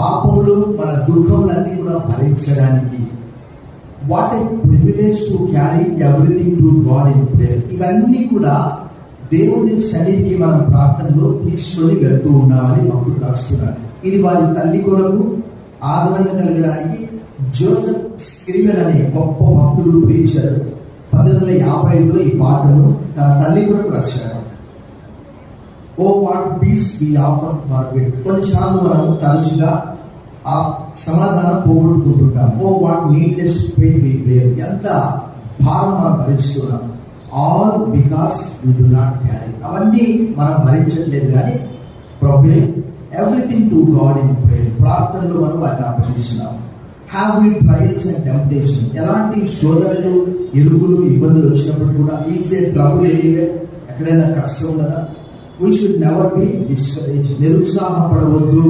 పాపములు, మన దుఃఖములన్నీ కూడా భరించడానికి. What a privilege to carry everything to God in prayer. ఇవన్నీ కూడా దేవుని సన్నిధికి మనం ప్రార్థనలో తీసుకొని వెళ్తూ ఉన్నామని భక్తుడు రాస్తున్నాడు. ఇది వారి తల్లి కొరకు ఆదరణ కలగడానికి జోసెఫ్ స్క్రివెన్ అనే గొప్ప భక్తుడు ప్రేమించారు. 1855లో ఈ పాటను తన తల్లి కొరకు రాశాడు. O what peace we often forget. కొన్నిసార్లు మనం తరచుగా ఆ సమాధానం పోగొట్టుకుంటుంటాం. O what needless pain we bear. ఎంత భారం మనం భరిస్తున్నాం. All because we do not carry. అవన్నీ మనం భరించట్లేదు, కానీ ప్రభువే everything to God in prayer. ప్రార్థనలో మనం వాటిని అప్పగిస్తున్నాం. Have we trials and temptation. ఎలాంటి శోధనలు, ఇరుకులు, ఇబ్బందులు వచ్చినప్పుడు కూడా ఈజ్ దే ట్రబుల్ ఎనీవే. ఎక్కడైనా కష్టం కదా. We should never be discourage. నిరుత్సాహపడవద్దు.